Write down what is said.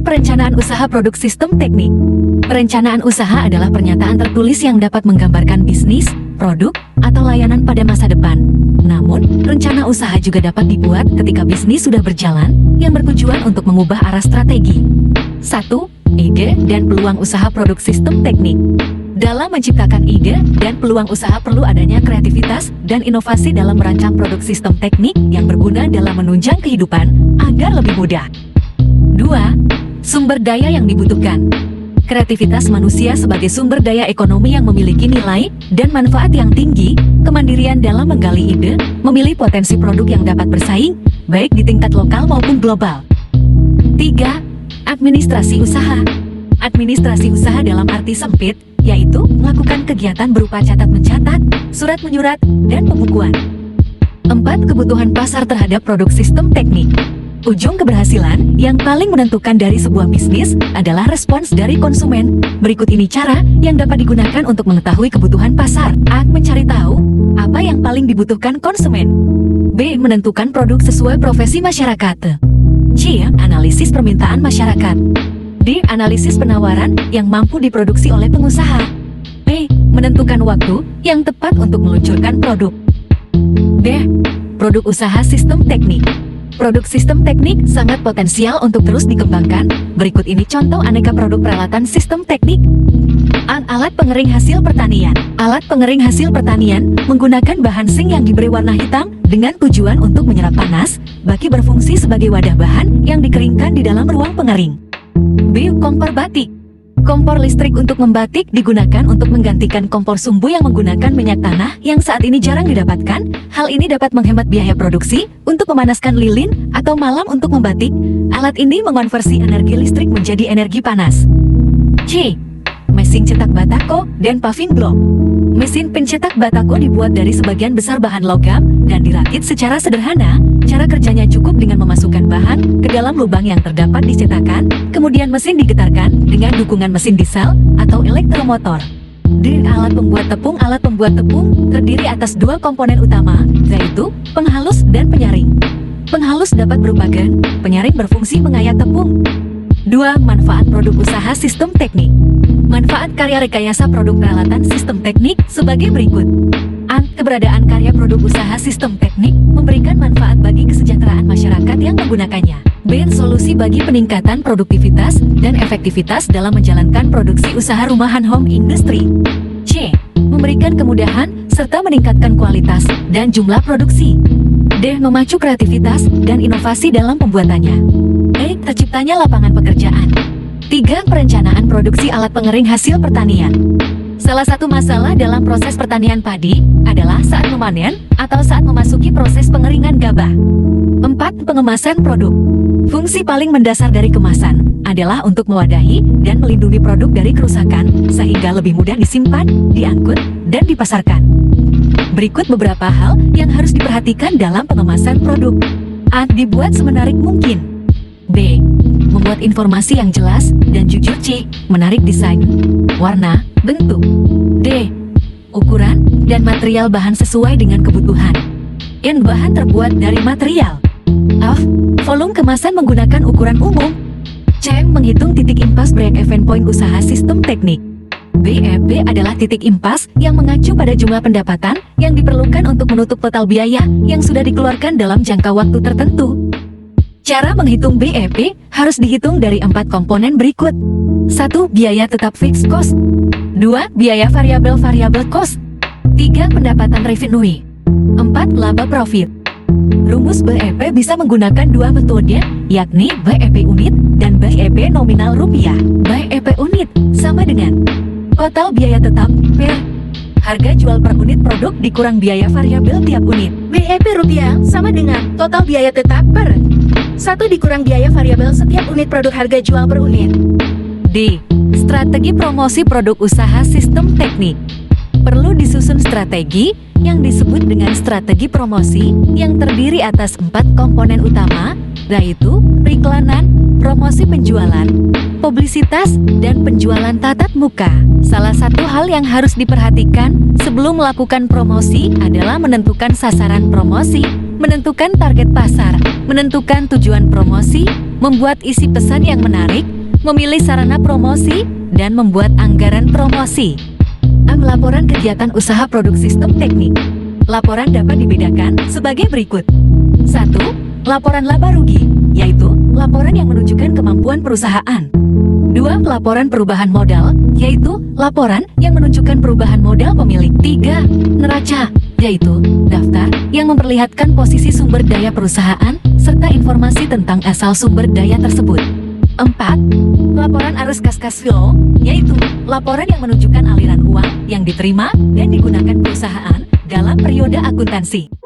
Perencanaan usaha produk sistem teknik. Perencanaan usaha adalah pernyataan tertulis yang dapat menggambarkan bisnis, produk, atau layanan pada masa depan. Namun, rencana usaha juga dapat dibuat ketika bisnis sudah berjalan, yang bertujuan untuk mengubah arah strategi. 1. Ide dan peluang usaha produk sistem teknik. Dalam menciptakan ide dan peluang usaha perlu adanya kreativitas dan inovasi dalam merancang produk sistem teknik yang berguna dalam menunjang kehidupan agar lebih mudah. 2. Sumber daya yang dibutuhkan. Kreativitas manusia sebagai sumber daya ekonomi yang memiliki nilai dan manfaat yang tinggi, kemandirian dalam menggali ide, memilih potensi produk yang dapat bersaing, baik di tingkat lokal maupun global. 3. Administrasi usaha. Administrasi usaha dalam arti sempit, yaitu melakukan kegiatan berupa catat-mencatat, surat menyurat, dan pembukuan. 4. Kebutuhan pasar terhadap produk sistem teknik. Ujung keberhasilan yang paling menentukan dari sebuah bisnis adalah respons dari konsumen. Berikut ini cara yang dapat digunakan untuk mengetahui kebutuhan pasar. A. Mencari tahu apa yang paling dibutuhkan konsumen. B. Menentukan produk sesuai profesi masyarakat. C. Analisis permintaan masyarakat. D. Analisis penawaran yang mampu diproduksi oleh pengusaha. E. Menentukan waktu yang tepat untuk meluncurkan produk. D. Produk usaha sistem teknik. Produk sistem teknik sangat potensial untuk terus dikembangkan. Berikut ini contoh aneka produk peralatan sistem teknik. A. Alat pengering hasil pertanian. Alat pengering hasil pertanian menggunakan bahan zinc yang diberi warna hitam dengan tujuan untuk menyerap panas, baki berfungsi sebagai wadah bahan yang dikeringkan di dalam ruang pengering. B. Kompor batik. Kompor listrik untuk membatik digunakan untuk menggantikan kompor sumbu yang menggunakan minyak tanah yang saat ini jarang didapatkan. Hal ini dapat menghemat biaya produksi untuk memanaskan lilin atau malam untuk membatik. Alat ini mengonversi energi listrik menjadi energi panas. C. Mesin cetak batako dan paving block. Mesin pencetak batako dibuat dari sebagian besar bahan logam dan dirakit secara sederhana. Cara kerjanya cukup dengan memasukkan bahan ke dalam lubang yang terdapat di cetakan, kemudian mesin digetarkan dengan dukungan mesin diesel atau elektromotor. D. Alat pembuat tepung. Alat pembuat tepung terdiri atas dua komponen utama, yaitu penghalus dan penyaring. Penghalus dapat berupa gun, penyaring berfungsi mengayat tepung. 2. Manfaat produk usaha sistem teknik. Manfaat karya rekayasa produk peralatan sistem teknik sebagai berikut. A. Keberadaan karya produk usaha sistem teknik memberikan manfaat bagi kesejahteraan masyarakat yang menggunakannya. B. Solusi bagi peningkatan produktivitas dan efektivitas dalam menjalankan produksi usaha rumahan home industry. C. Memberikan kemudahan serta meningkatkan kualitas dan jumlah produksi. D. Memacu kreativitas dan inovasi dalam pembuatannya. E. Terciptanya lapangan pekerjaan. 3. Perencanaan produksi alat pengering hasil pertanian. Salah satu masalah dalam proses pertanian padi adalah saat memanen atau saat memasuki proses pengeringan gabah. 4. Pengemasan produk. Fungsi paling mendasar dari kemasan adalah untuk mewadahi dan melindungi produk dari kerusakan sehingga lebih mudah disimpan, diangkut, dan dipasarkan. Berikut beberapa hal yang harus diperhatikan dalam pengemasan produk. A. Dibuat semenarik mungkin. B. Membuat informasi yang jelas dan jujur. C. Menarik desain, warna, bentuk. D. Ukuran dan material bahan sesuai dengan kebutuhan. N. Bahan terbuat dari material. F. Volume kemasan menggunakan ukuran umum. C. Menghitung titik impas break-even point usaha sistem teknik. BEP adalah titik impas yang mengacu pada jumlah pendapatan yang diperlukan untuk menutup total biaya yang sudah dikeluarkan dalam jangka waktu tertentu. Cara menghitung BEP harus dihitung dari 4 komponen berikut. 1. Biaya tetap fixed cost. 2. Biaya variabel cost. 3. Pendapatan revenue. 4. Laba profit. Rumus BEP bisa menggunakan dua metode, yakni BEP unit dan BEP nominal rupiah. BEP unit sama dengan total biaya tetap per harga jual per unit produk dikurang biaya variabel tiap unit. BEP rupiah sama dengan total biaya tetap per 1 dikurang biaya variabel setiap unit produk harga jual per unit. D. Strategi promosi produk usaha sistem teknik. Perlu disusun strategi yang disebut dengan strategi promosi yang terdiri atas 4 komponen utama, yaitu periklanan, promosi penjualan, publisitas, dan penjualan tatap muka. Salah satu hal yang harus diperhatikan sebelum melakukan promosi adalah menentukan sasaran promosi, menentukan target pasar, menentukan tujuan promosi, membuat isi pesan yang menarik, memilih sarana promosi, dan membuat anggaran promosi. Laporan kegiatan usaha produk sistem teknik. Laporan dapat dibedakan sebagai berikut. 1. Laporan laba rugi, yaitu laporan yang menunjukkan kemampuan perusahaan. 2. Laporan perubahan modal, yaitu laporan yang menunjukkan perubahan modal pemilik. 3. Neraca, yaitu daftar yang memperlihatkan posisi sumber daya perusahaan serta informasi tentang asal sumber daya tersebut. 4. Laporan arus cash flow, yaitu laporan yang menunjukkan aliran uang yang diterima dan digunakan perusahaan dalam periode akuntansi.